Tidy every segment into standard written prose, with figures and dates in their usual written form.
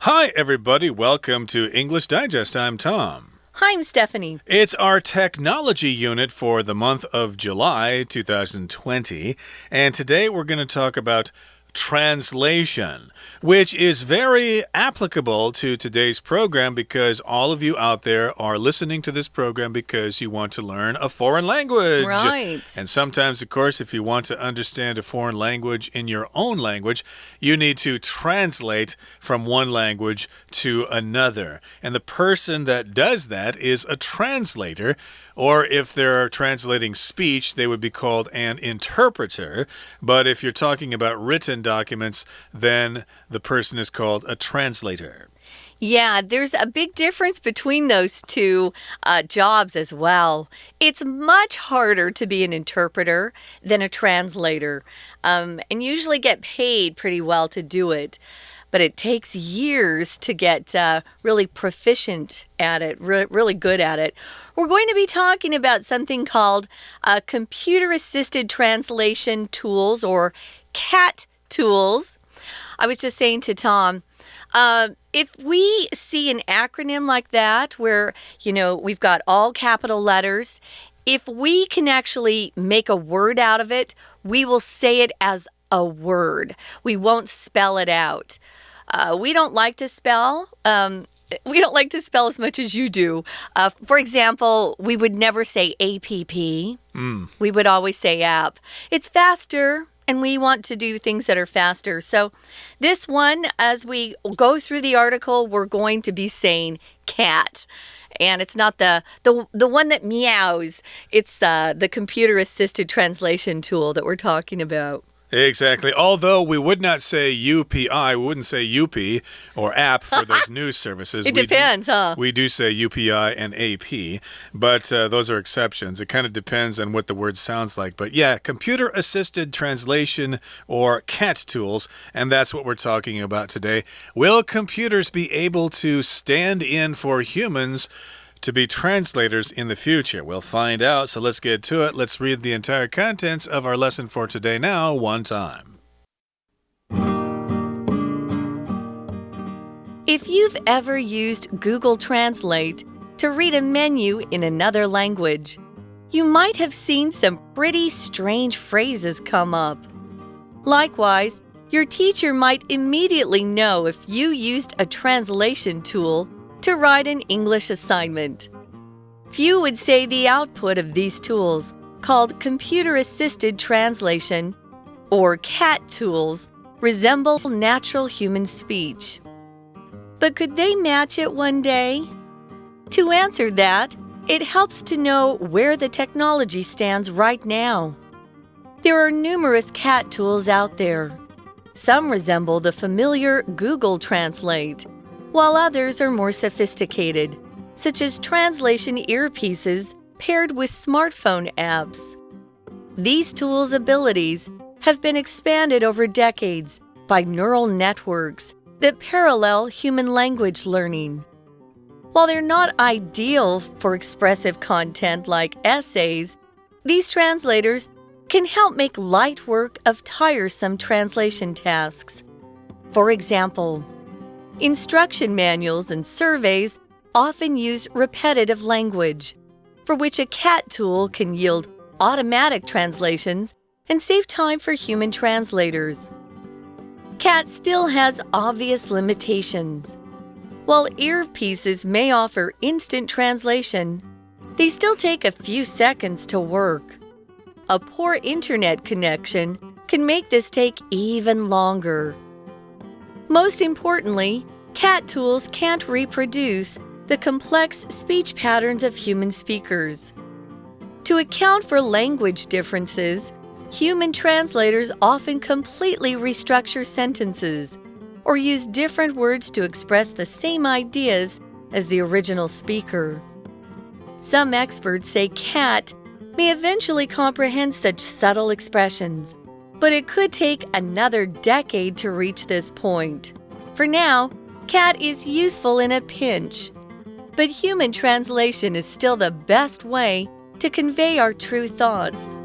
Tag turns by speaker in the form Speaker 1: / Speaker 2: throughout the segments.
Speaker 1: Hi, everybody. Welcome to English Digest. I'm Tom.
Speaker 2: Hi, I'm Stephanie.
Speaker 1: It's our technology unit for the month of July 2020. And today we're going to talk about translation, which is very applicable to today's program because all of you out there are listening to this program because you want to learn a foreign language.
Speaker 2: Right.
Speaker 1: And sometimes, of course, if you want to understand a foreign language in your own language, you need to translate from one language to another. And the person that does that is a translator, or if they're translating speech, they would be called an interpreter. But if you're talking about written documents, then the person is called a translator.
Speaker 2: Yeah, there's a big difference between those two jobs as well. It's much harder to be an interpreter than a translator, and usually get paid pretty well to do it. But it takes years to get really proficient at it, really good at it. We're going to be talking about something called computer-assisted translation tools, or CAT tools. I was just saying to Tom, if we see an acronym like that where, we've got all capital letters, if we can actually make a word out of it, we will say it as a word. We won't spell it out. We don't like to spell. We don't like to spell as much as you do. For example, we would never say APP. We would always say app. It's faster, and we want to do things that are faster. So this one, as we go through the article, we're going to be saying cat. And it's not the one that meows. It's the computer-assisted translation tool that we're talking about.
Speaker 1: Exactly. Although we would not say UPI, we wouldn't say UP or app for those news services.
Speaker 2: It depends, huh?
Speaker 1: We do say UPI and AP, but those are exceptions. It kind of depends on what the word sounds like. But yeah, computer-assisted translation or CAT tools, and that's what we're talking about today. Will computers be able to stand in for humans to be translators in the future? We'll find out, so let's get to it. Let's read the entire contents of our lesson for today now, one time.
Speaker 2: If you've ever used Google Translate to read a menu in another language, you might have seen some pretty strange phrases come up. Likewise, your teacher might immediately know if you used a translation tool to write an English assignment. Few would say the output of these tools, called computer-assisted translation, or CAT tools, resembles natural human speech. But could they match it one day? To answer that, it helps to know where the technology stands right now. There are numerous CAT tools out there. Some resemble the familiar Google Translate, while others are more sophisticated, such as translation earpieces paired with smartphone apps. These tools' abilities have been expanded over decades by neural networks that parallel human language learning. While they're not ideal for expressive content like essays, these translators can help make light work of tiresome translation tasks. For example, instruction manuals and surveys often use repetitive language, for which a CAT tool can yield automatic translations and save time for human translators. CAT still has obvious limitations. While earpieces may offer instant translation, they still take a few seconds to work. A poor internet connection can make this take even longer. Most importantly, CAT tools can't reproduce the complex speech patterns of human speakers. To account for language differences, human translators often completely restructure sentences or use different words to express the same ideas as the original speaker. Some experts say CAT may eventually comprehend such subtle expressions, but it could take another decade to reach this point. For now, CAT is useful in a pinch, but human translation is still the best way to convey our true thoughts.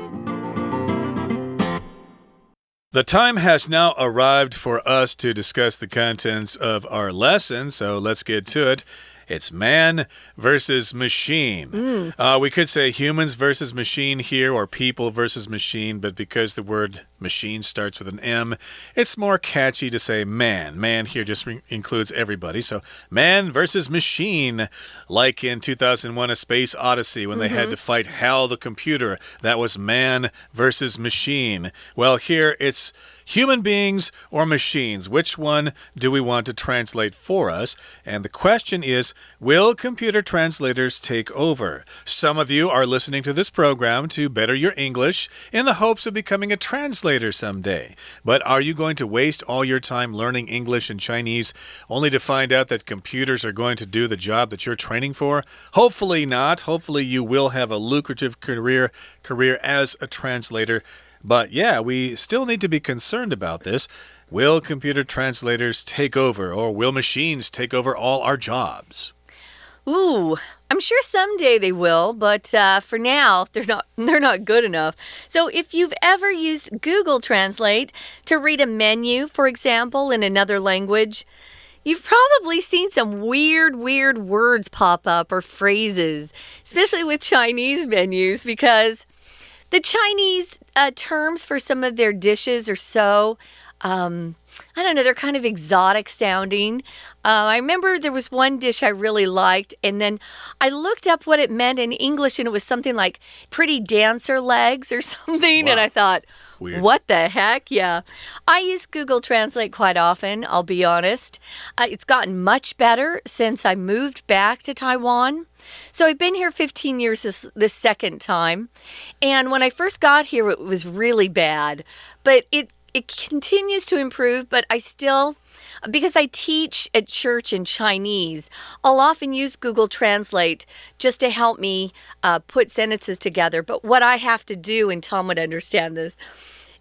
Speaker 1: The time has now arrived for us to discuss the contents of our lesson, so let's get to it. It's man versus machine. We could say humans versus machine here or people versus machine, but because the word machine starts with an M, it's more catchy to say man. Man here just includes everybody. So man versus machine, like in 2001 A Space Odyssey when they had to fight Hal the computer. That was man versus machine. Well, here it's human beings or machines. Which one do we want to translate for us? And the question is, will computer translators take over? Some of you are listening to this program to better your English in the hopes of becoming a translator someday. But are you going to waste all your time learning English and Chinese only to find out that computers are going to do the job that you're training for? Hopefully not. Hopefully you will have a lucrative career as a translator. But yeah, we still need to be concerned about this. Will computer translators take over, or will machines take over all our jobs?
Speaker 2: Ooh, I'm sure someday they will, but for now, they're not good enough. So if you've ever used Google Translate to read a menu, for example, in another language, you've probably seen some weird words pop up or phrases, especially with Chinese menus, because the Chinese terms for some of their dishes are so, I don't know, they're kind of exotic sounding. I remember there was one dish I really liked, and then I looked up what it meant in English, and it was something like pretty dancer legs or something, and I thought, weird. What the heck? Yeah. I use Google Translate quite often, I'll be honest. It's gotten much better since I moved back to Taiwan. So I've been here 15 years this second time. And when I first got here, it was really bad. But it continues to improve, but I still, because I teach at church in Chinese, I'll often use Google Translate just to help me put sentences together. But what I have to do, and Tom would understand this,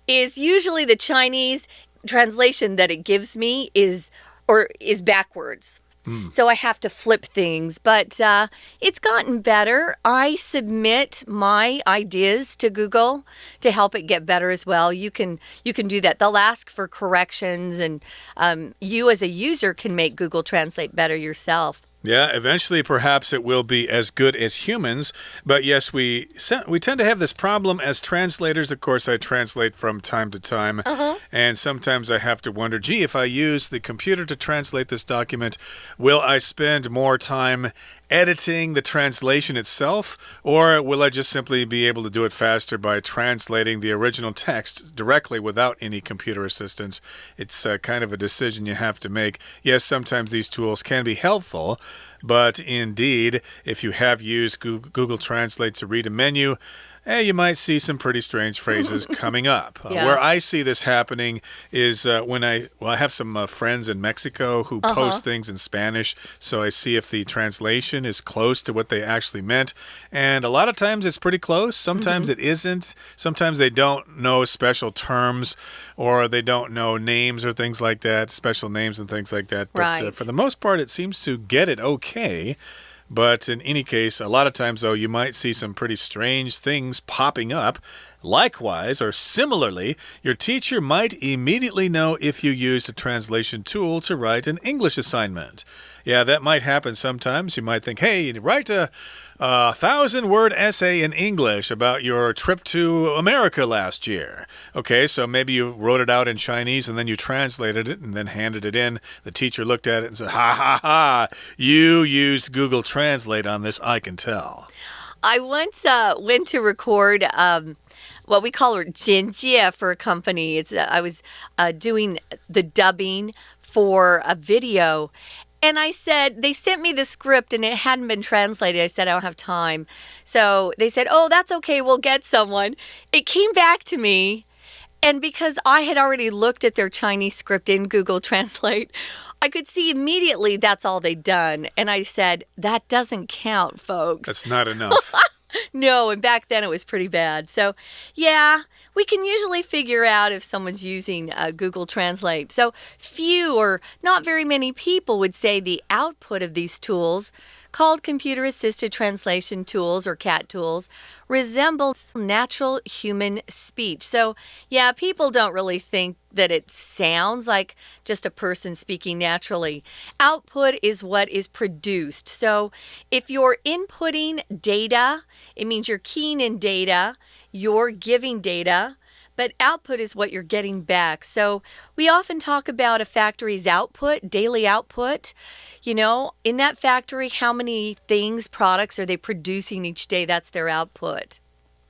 Speaker 2: is usually the Chinese translation that it gives me is backwards. So I have to flip things, but it's gotten better. I submit my ideas to Google to help it get better as well. You can do that. They'll ask for corrections, and you as a user can make Google Translate better yourself.
Speaker 1: Yeah, eventually perhaps it will be as good as humans. But yes, we tend to have this problem as translators. Of course, I translate from time to time. And sometimes I have to wonder, gee, if I use the computer to translate this document, will I spend more time editing the translation itself, or will I just simply be able to do it faster by translating the original text directly without any computer assistance? It's kind of a decision you have to make. Yes, sometimes these tools can be helpful, but indeed, if you have used Google Translate to read a menu, you might see some pretty strange phrases coming up. Where I see this happening is when I have some friends in Mexico who post things in Spanish, so I see if the translation is close to what they actually meant. And a lot of times it's pretty close. Sometimes it isn't. Sometimes they don't know special terms, or they don't know names or things like that, special names and things like that. But for the most part, it seems to get it okay. But in any case, a lot of times, though, you might see some pretty strange things popping up. Likewise, or similarly, your teacher might immediately know if you used a translation tool to write an English assignment. Yeah, that might happen sometimes. You might think, hey, write a 1,000-word essay in English about your trip to America last year. Okay, so maybe you wrote it out in Chinese and then you translated it and then handed it in. The teacher looked at it and said, ha, you used Google Translate on this, I can tell.
Speaker 2: I once went to record what we call 简介 for a company. I was doing the dubbing for a video. And I said, they sent me the script and it hadn't been translated. I said, I don't have time. So they said, oh, that's okay. We'll get someone. It came back to me. And because I had already looked at their Chinese script in Google Translate, I could see immediately that's all they'd done. And I said, that doesn't count, folks.
Speaker 1: That's not enough.
Speaker 2: No, and back then it was pretty bad. So, yeah, we can usually figure out if someone's using Google Translate. So few or not very many people would say the output of these tools, called computer-assisted translation tools or CAT tools, resembles natural human speech. So, yeah, people don't really think that it sounds like just a person speaking naturally. Output is what is produced. So, if you're inputting data, it means you're keying in data, you're giving data, but output is what you're getting back. So we often talk about a factory's output, daily output. You know, in that factory, how many things, products are they producing each day? That's their output.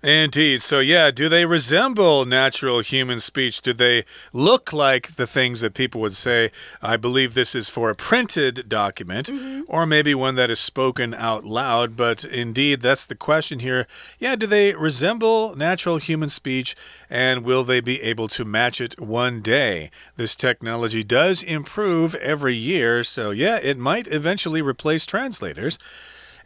Speaker 1: Indeed. So, yeah, do they resemble natural human speech? Do they look like the things that people would say? I believe this is for a printed document, or maybe one that is spoken out loud. But indeed, that's the question here. Yeah, do they resemble natural human speech, and will they be able to match it one day? This technology does improve every year, so yeah, it might eventually replace translators.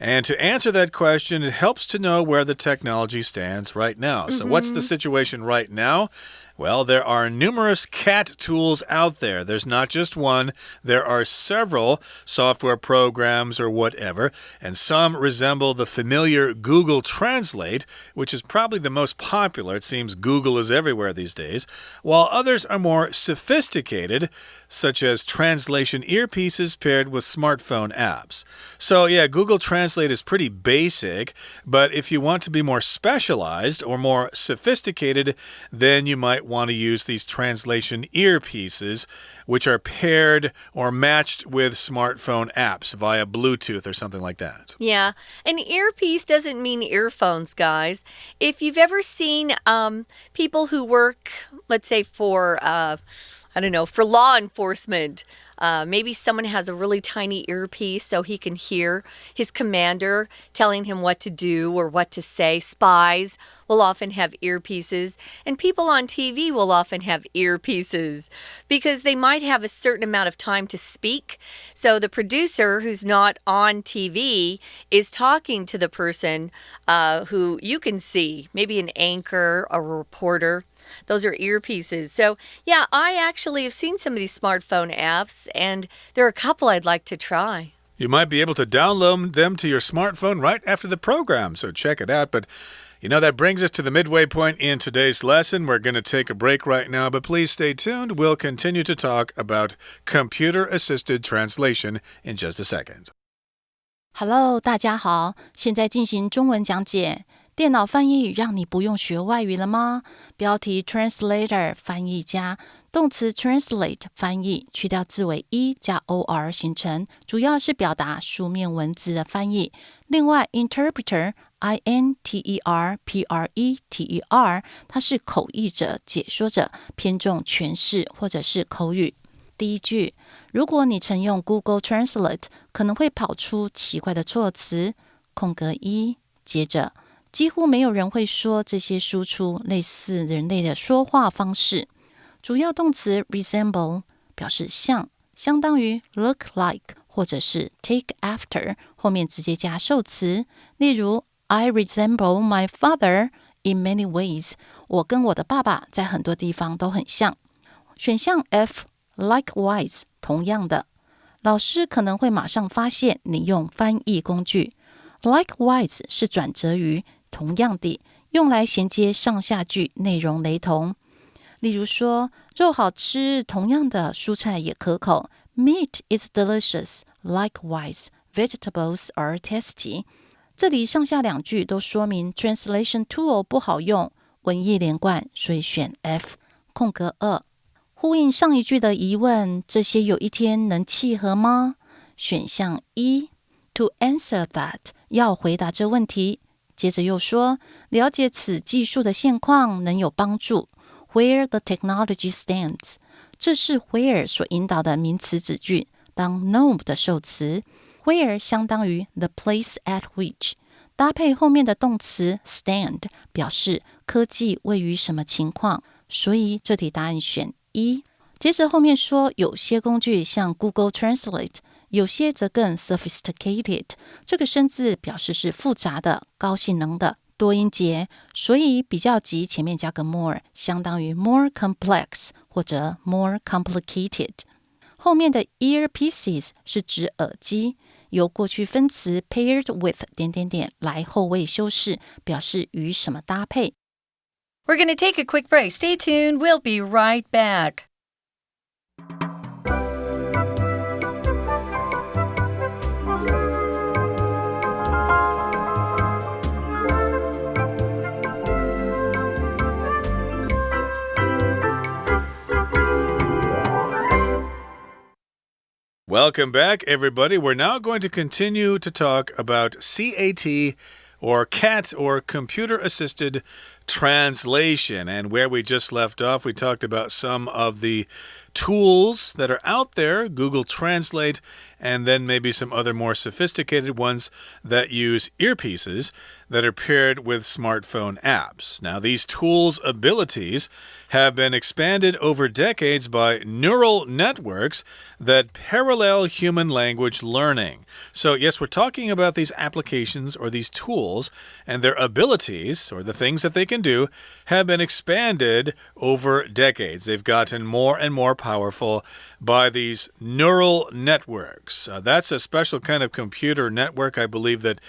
Speaker 1: And to answer that question, it helps to know where the technology stands right now. So what's the situation right now? Well, there are numerous CAT tools out there. There's not just one. There are several software programs or whatever, and some resemble the familiar Google Translate, which is probably the most popular. It seems Google is everywhere these days, while others are more sophisticated, such as translation earpieces paired with smartphone apps. So, yeah, Google Translate is pretty basic, but if you want to be more specialized or more sophisticated, then you might want to use these translation earpieces, which are paired or matched with smartphone apps via Bluetooth or something like that.
Speaker 2: Yeah, an earpiece doesn't mean earphones, guys. If you've ever seen people who work, let's say for, for law enforcement, maybe someone has a really tiny earpiece so he can hear his commander telling him what to do or what to say. Spies will often have earpieces, and people on TV will often have earpieces because they might have a certain amount of time to speak. So the producer who's not on TV is talking to the person who you can see, maybe an anchor, a reporter. Those are earpieces. So, yeah, I actually have seen some of these smartphone apps, and there are a couple I'd like to try.
Speaker 1: You might be able to download them to your smartphone right after the program, so check it out. But, you know, that brings us to the midway point in today's lesson. We're going to take a break right now, but please stay tuned. We'll continue to talk about computer-assisted translation in just a second.
Speaker 3: Hello， 大家好，现在进行中文讲解。电脑翻译让你不用学外语了吗？标题 translator 翻译家，动词 translate 翻译，去掉字尾 e 加 or 形成，主要是表达书面文字的翻译。另外 interpreter interpreter 它是口译者、解说者，偏重诠释或者是口语。第一句，如果你曾用 Google Translate， 可能会跑出奇怪的措辞，空格一，接着几乎没有人会说这些输出类似人类的说话方式。主要动词 resemble 表示像，相当于 look like 或者是 take after， 后面直接加受词。例如 I resemble my father in many ways， 我跟我的爸爸在很多地方都很像。选项 F likewise 同样的，老师可能会马上发现你用翻译工具。Likewise 是转折语，同样地，用来衔接上下句内容雷同。例如说，肉好吃，同样的蔬菜也可口。Meat is delicious. Likewise, vegetables are tasty. 这里上下两句都说明 translation tool 不好用，文意连贯，所以选 F。空格2，呼应上一句的疑问，这些有一天能契合吗？选项一 ，To answer that， 要回答这问题。接着又说，了解此技术的现况能有帮助。Where the technology stands， 这是 where 所引导的名词子句，当 know 的受词。Where 相当于 the place at which， 搭配后面的动词 stand， 表示科技位于什么情况。所以这题答案选一。接着后面说，有些工具像 Google Translate， 有些则更 sophisticated。这个生字表示是复杂的、高性能的、多音节，所以比较级前面加个 more， 相当于 more complex 或者 more complicated。后面的 earpieces 是指耳机，由过去分词 paired with 来后位修饰，表示与什么搭配。
Speaker 2: We're going to take a quick break. Stay tuned. We'll be right back.
Speaker 1: Welcome back, everybody. We're now going to continue to talk about CAT, or CAT, or computer-assisted translation. And where we just left off, we talked about some of the tools that are out there, Google Translate, and then maybe some other more sophisticated ones that use earpieces that are paired with smartphone apps. Now, these tools' abilities have been expanded over decades by neural networks that parallel human language learning. So, yes, we're talking about these applications or these tools, and their abilities, or the things that they can do, have been expanded over decades. They've gotten more and more powerful by these neural networks. That's a special kind of computer network, I believe, that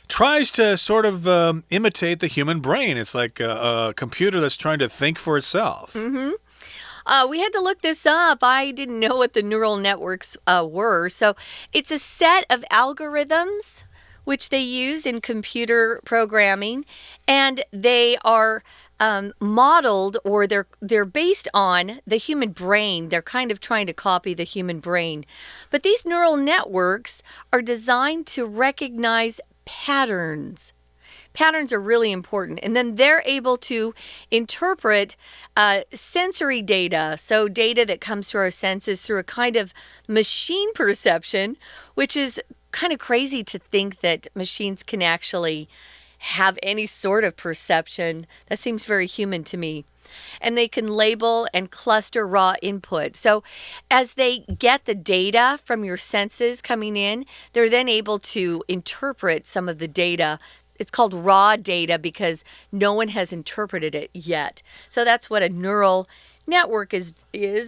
Speaker 1: tries to sort of imitate the human brain. It's like a computer that's trying to think for itself.
Speaker 2: We had to look this up. I didn't know what the neural networks were. So it's a set of algorithms which they use in computer programming, and they are modeled, or they're based on the human brain. They're kind of trying to copy the human brain. But these neural networks are designed to recognize patterns. Patterns are really important. And then they're able to interpret sensory data, so data that comes through our senses through a kind of machine perception, which is kind of crazy to think that machines can actually have any sort of perception. That seems very human to me. And they can label and cluster raw input. So as they get the data from your senses coming in, they're then able to interpret some of the data. It's called raw data because no one has interpreted it yet. So that's what a neural network is,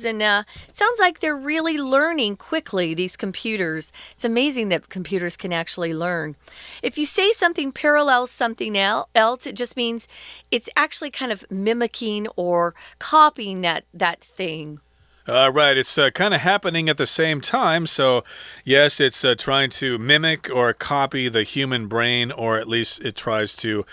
Speaker 2: and it sounds like they're really learning quickly, these computers. It's amazing that computers can actually learn. If you say something parallels something else, it just means it's actually kind of mimicking or copying that thing.
Speaker 1: Right, it's kind of happening at the same time. So, yes, it's trying to mimic or copy the human brain, or at least it tries to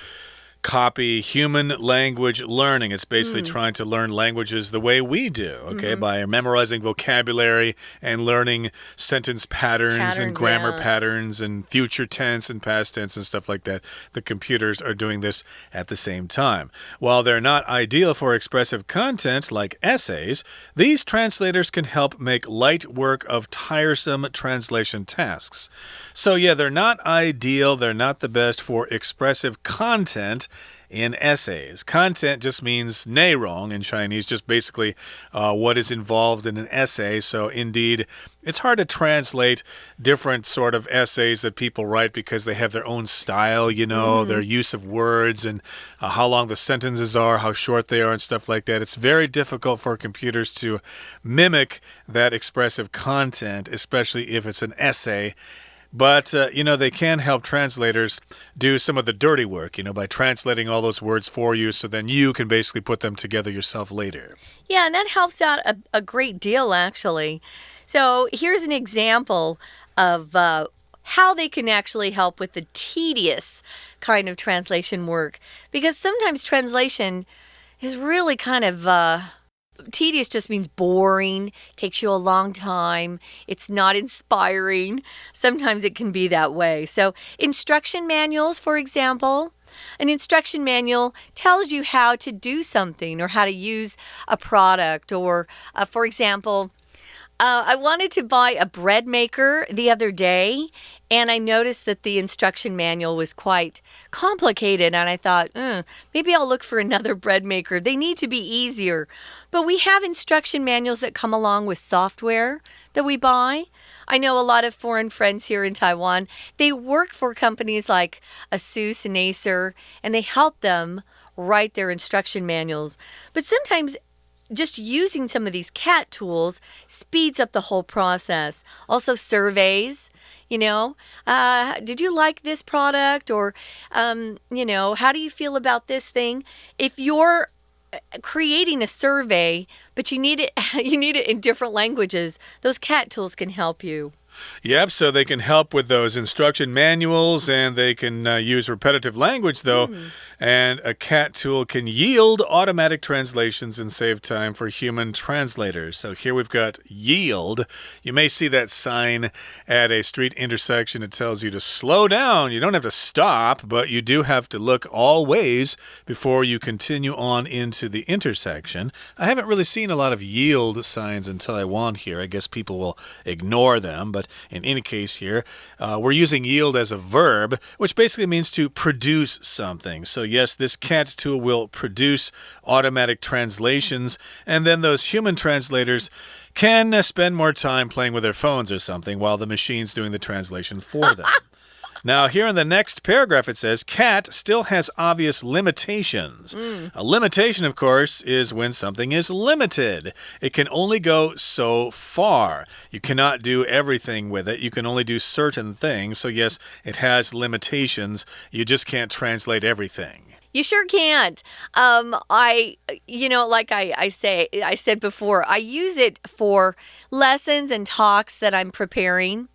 Speaker 1: copy human language learning. It's basically trying to learn languages the way we do, okay, by memorizing vocabulary and learning sentence patterns and grammar patterns and future tense and past tense and stuff like that. The computers are doing this at the same time. While they're not ideal for expressive content like essays, these translators can help make light work of tiresome translation tasks. So, yeah, they're not ideal. They're not the best for expressive content in essays. Content just means 内容 in Chinese, just basically what is involved in an essay. So indeed, it's hard to translate different sort of essays that people write because they have their own style, you know, their use of words and how long the sentences are, how short they are and stuff like that. It's very difficult for computers to mimic that expressive content, especially if it's an essay. But, they can help translators do some of the dirty work, by translating all those words for you, so then you can basically put them together yourself later.
Speaker 2: Yeah, and that helps out a great deal, actually. So here's an example of how they can actually help with the tedious kind of translation work. Because sometimes translation is really kind of tedious, just means boring, takes you a long time, it's not inspiring. Sometimes it can be that way. So instruction manuals, for example, an instruction manual tells you how to do something or how to use a product. Or, for example, I wanted to buy a bread maker the other day, and I noticed that the instruction manual was quite complicated, and I thought, maybe I'll look for another bread maker. They need to be easier. But we have instruction manuals that come along with software that we buy. I know a lot of foreign friends here in Taiwan. They work for companies like ASUS and Acer, and they help them write their instruction manuals. But sometimes just using some of these CAT tools speeds up the whole process. Also surveys, did you like this product? Or, how do you feel about this thing? If you're creating a survey, but you need it in different languages, those CAT tools can help you.
Speaker 1: Yep, so they can help with those instruction manuals, and they can use repetitive language, though. And a CAT tool can yield automatic translations and save time for human translators. So here we've got yield. You may see that sign at a street intersection. It tells you to slow down. You don't have to stop, but you do have to look all ways before you continue on into the intersection. I haven't really seen a lot of yield signs in Taiwan here. I guess people will ignore them, but in any case here, we're using yield as a verb, which basically means to produce something. So yes, this CAT tool will produce automatic translations, and then those human translators can spend more time playing with their phones or something while the machine's doing the translation for them. Now, here in the next paragraph, it says, CAT still has obvious limitations. A limitation, of course, is when something is limited. It can only go so far. You cannot do everything with it. You can only do certain things. So, yes, it has limitations. You just can't translate everything.
Speaker 2: You sure can't. I said before, I use it for lessons and talks that I'm preparing.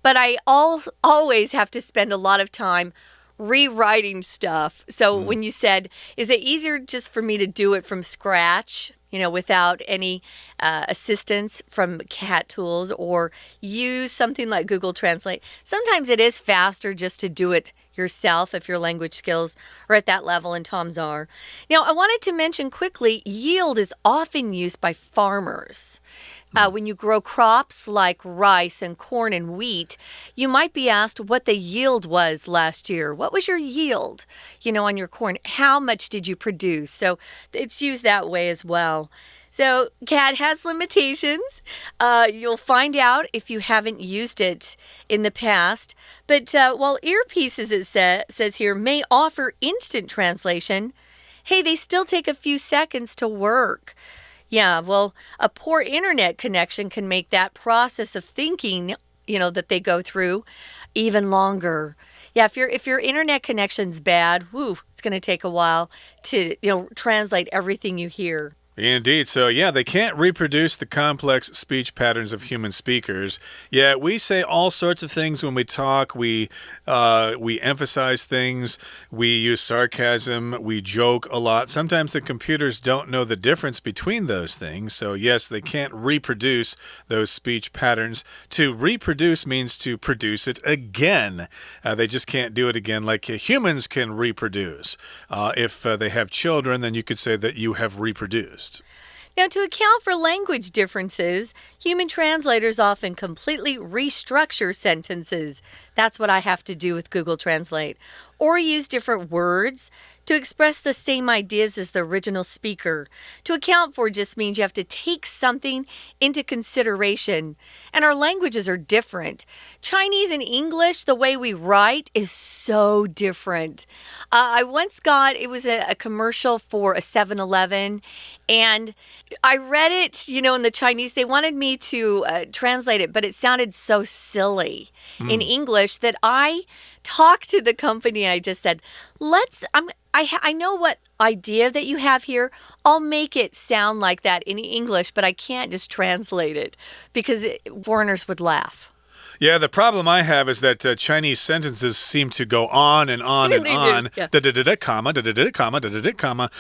Speaker 2: But I always have to spend a lot of time rewriting stuff. So when you said, is it easier just for me to do it from scratch, without any assistance from CAT tools, or use something like Google Translate? Sometimes it is faster just to do it yourself if your language skills are at that level, and Tom's are. Now, I wanted to mention quickly, yield is often used by farmers. When you grow crops like rice and corn and wheat, you might be asked what the yield was last year. What was your yield, on your corn? How much did you produce? So it's used that way as well. So CAT has limitations. You'll find out if you haven't used it in the past. But while earpieces, it says here, may offer instant translation, hey, they still take a few seconds to work. Yeah, well, a poor internet connection can make that process of thinking, that they go through even longer. Yeah, if your internet connection's bad, it's going to take a while to, translate everything you hear.
Speaker 1: Indeed. So, yeah, they can't reproduce the complex speech patterns of human speakers. Yeah, we say all sorts of things when we talk. We emphasize things. We use sarcasm. We joke a lot. Sometimes the computers don't know the difference between those things. So, yes, they can't reproduce those speech patterns. To reproduce means to produce it again. They just can't do it again like humans can reproduce. If they have children, then you could say that you have reproduced.
Speaker 2: Now, to account for language differences, human translators often completely restructure sentences. That's what I have to do with Google Translate. Or use different words to express the same ideas as the original speaker. To account for just means you have to take something into consideration. And our languages are different. Chinese and English, the way we write is so different. I once it was a commercial for a 7-Eleven, and I read it, in the Chinese. They wanted me to translate it, but it sounded so silly in English that I talked to the company. I just said, I know what idea that you have here. I'll make it sound like that in English, but I can't just translate it because foreigners would laugh.
Speaker 1: Yeah, the problem I have is that Chinese sentences seem to go on and on and on.
Speaker 2: Yeah.
Speaker 1: Da-da-da-da, comma, da-da-da-da, comma, da-da-da, comma.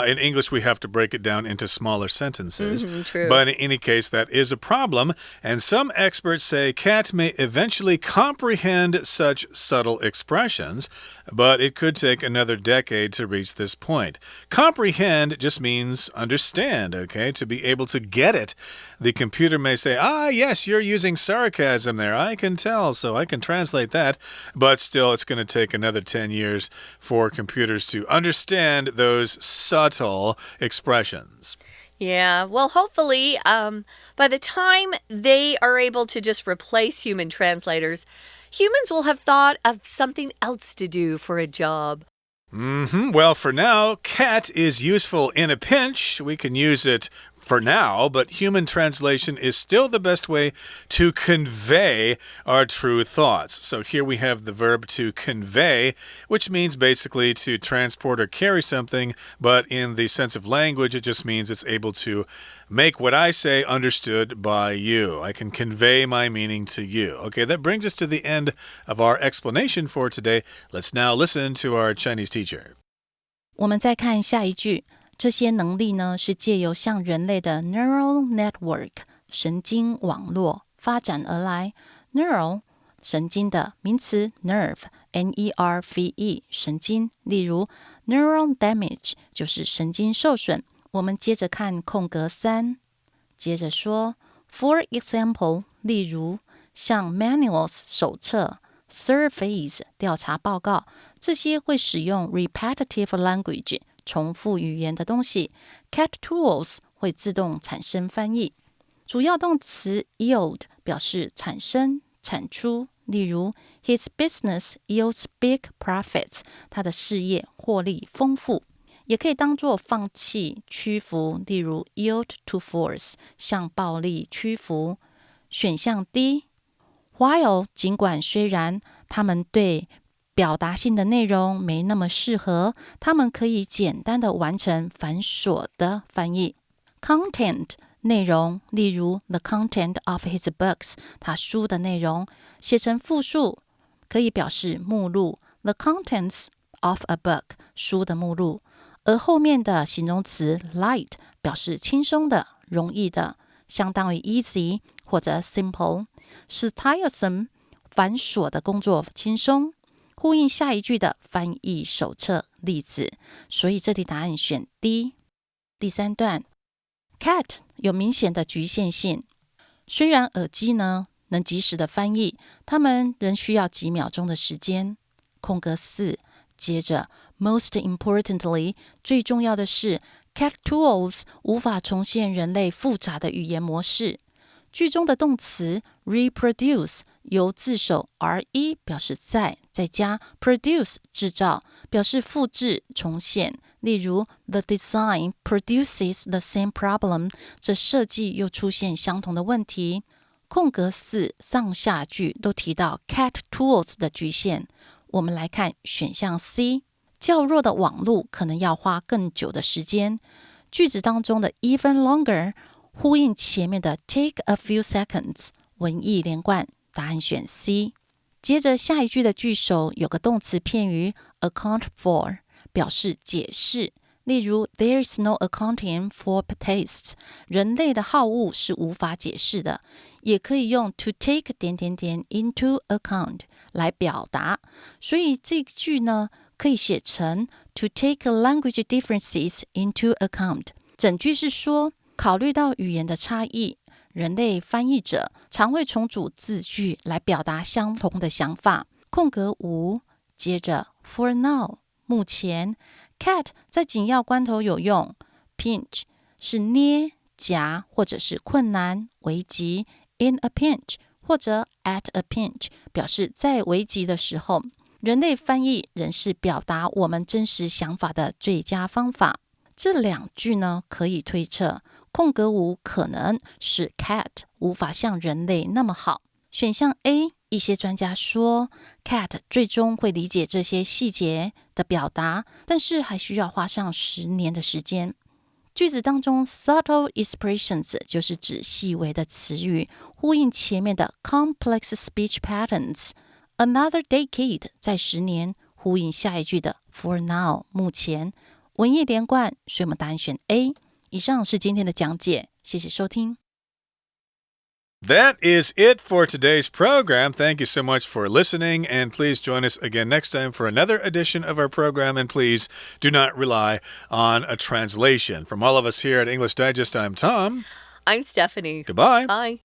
Speaker 1: In English, we have to break it down into smaller sentences.
Speaker 2: True.
Speaker 1: But in any case, that is a problem. And some experts say Kat may eventually comprehend such subtle expressions, but it could take another decade to reach this point. Comprehend just means understand, okay? To be able to get it. The computer may say, yes, you're using sarcasm there. I can tell, so I can translate that. But still, it's going to take another 10 years for computers to understand those subtle expressions.
Speaker 2: Yeah, well, hopefully, by the time they are able to just replace human translators, humans will have thought of something else to do for a job.
Speaker 1: Well, for now, cat is useful in a pinch. We can use it for now, but human translation is still the best way to convey our true thoughts. So here we have the verb to convey, which means basically to transport or carry something, but in the sense of language, it just means it's able to make what I say understood by you. I can convey my meaning to you. Okay, that brings us to the end of our explanation for today. Let's now listen to our Chinese teacher.
Speaker 3: 我们再看下一句。这些能力呢，是借由像人类的 neural network 神经网络发展而来。neural 神经的名词 nerve N-E-R-V-E 神经，例如 neural damage 就是神经受损。我们接着看空格3，接着说 for example 例如像 manuals 手册surveys 调查报告，这些会使用 repetitive language重复语言的东西。 Cat tools 会自动产生翻译。主要动词 yield 表示产生产出，例如 His business yields big profits 他的事业获利丰富。也可以当作放弃屈服，例如 yield to force 向暴力屈服。选项 D While 尽管虽然他们对表达性的内容没那么适合，他们可以简单的完成繁琐的翻译。Content 内容，例如 the content of his books 他书的内容，写成复数可以表示目录 the contents of a book 书的目录，而后面的形容词 light 表示轻松的容易的，相当于 easy 或者 simple， 是 tiresome 繁琐的工作轻松，呼应下一句的翻译手册例子，所以这题答案选 D。 第3段 Cat 有明显的局限性，虽然耳机呢能及时的翻译，它们仍需要几秒钟的时间。空格4，接着 Most importantly 最重要的是 Cat tools 无法重现人类复杂的语言模式。句中的动词 reproduce 由字首 re 表示再加 produce 制造，表示复制重现。例如 The design produces the same problem 这设计又出现相同的问题。空格4上下句都提到 cat tools 的局限。我们来看选项 C， 较弱的网路可能要花更久的时间。句子当中的 even longer呼应前面的 take a few seconds， 文意连贯，答案选 C。 接着下一句的句首有个动词片语 account for， 表示解释，例如 There is no accounting for tastes， 人类的好恶是无法解释的。也可以用 to take ... into account 来表达，所以这句呢可以写成 to take language differences into account。 整句是说考虑到语言的差异，人类翻译者常会重组字句来表达相同的想法。空格5，接着 for now 目前 cat 在紧要关头有用， pinch 是捏夹或者是困难危急， in a pinch 或者 at a pinch 表示在危急的时候。人类翻译仍是表达我们真实想法的最佳方法。这两句呢可以推测空格5可能使 cat 无法像人类那么好。选项 A， 一些专家说 cat 最终会理解这些细节的表达，但是还需要花上10年的时间。句子当中 subtle expressions 就是指细微的词语，呼应前面的 complex speech patterns。Another decade 在10年，呼应下一句的 for now 目前。文意连贯，所以我们答案选 A。以上是今天的讲解，谢谢收听。
Speaker 1: That is it for today's program. Thank you so much for listening, and please join us again next time for another edition of our program, and please do not rely on a translation. From all of us here at English Digest, I'm Tom.
Speaker 2: I'm Stephanie.
Speaker 1: Goodbye.
Speaker 2: Bye.